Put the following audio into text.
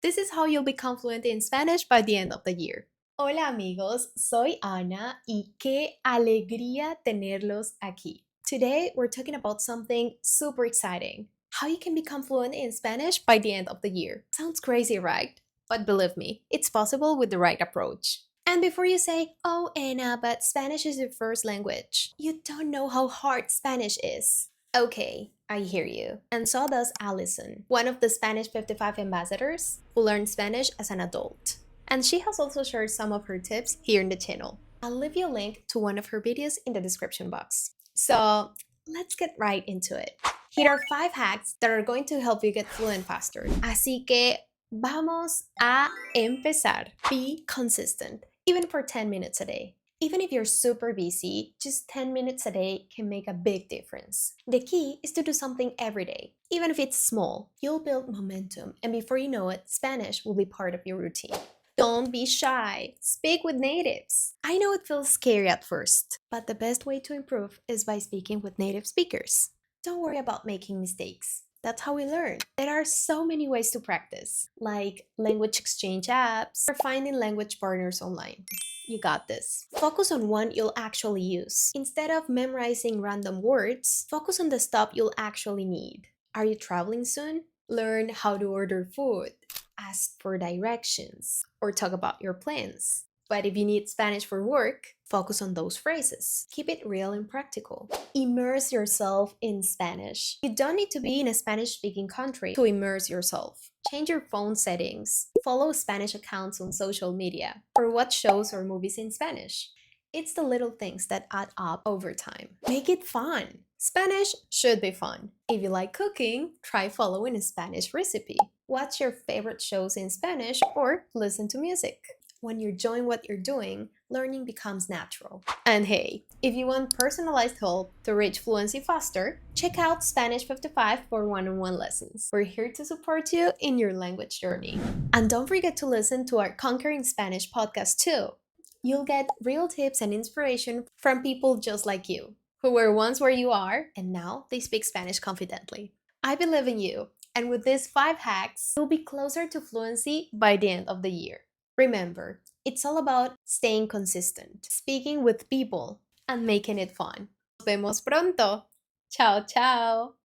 This is how you'll become fluent in Spanish by the end of the year. Hola amigos, soy Ana y qué alegría tenerlos aquí. Today we're talking about something super exciting. How you can become fluent in Spanish by the end of the year. Sounds crazy, right? But believe me, it's possible with the right approach. And before you say, oh Anna, but Spanish is your first language, you don't know how hard Spanish is. Okay, I hear you. And so does Allison, one of the Spanish 55 ambassadors who learned Spanish as an adult. And she has also shared some of her tips here in the channel. I'll leave you a link to one of her videos in the description box. So let's get right into it. Here are 5 hacks that are going to help you get fluent faster. Así que vamos a empezar. Be consistent, even for 10 minutes a day. Even if you're super busy, just 10 minutes a day can make a big difference. The key is to do something every day. Even if it's small, you'll build momentum, and before you know it, Spanish will be part of your routine. Don't be shy. Speak with natives. I know it feels scary at first, but the best way to improve is by speaking with native speakers. Don't worry about making mistakes. That's how we learn. There are so many ways to practice, like language exchange apps or finding language partners online. You got this. Focus on one you'll actually use. Instead of memorizing random words, focus on the stuff you'll actually need. Are you traveling soon? Learn how to order food, ask for directions, or talk about your plans. But if you need Spanish for work, focus on those phrases. Keep it real and practical. Immerse yourself in Spanish. You don't need to be in a Spanish-speaking country to immerse yourself. Change your phone settings, follow Spanish accounts on social media, or watch shows or movies in Spanish. It's the little things that add up over time. Make it fun. Spanish should be fun. If you like cooking, try following a Spanish recipe. Watch your favorite shows in Spanish or listen to music. When you're enjoying what you're doing, learning becomes natural. And hey, if you want personalized help to reach fluency faster, check out Spanish 55 for one-on-one lessons. We're here to support you in your language journey. And don't forget to listen to our Conquering Spanish podcast too. You'll get real tips and inspiration from people just like you, who were once where you are and now they speak Spanish confidently. I believe in you, and with these 5 hacks, you'll be closer to fluency by the end of the year. Remember, it's all about staying consistent, speaking with people, and making it fun. Nos vemos pronto. Ciao, ciao.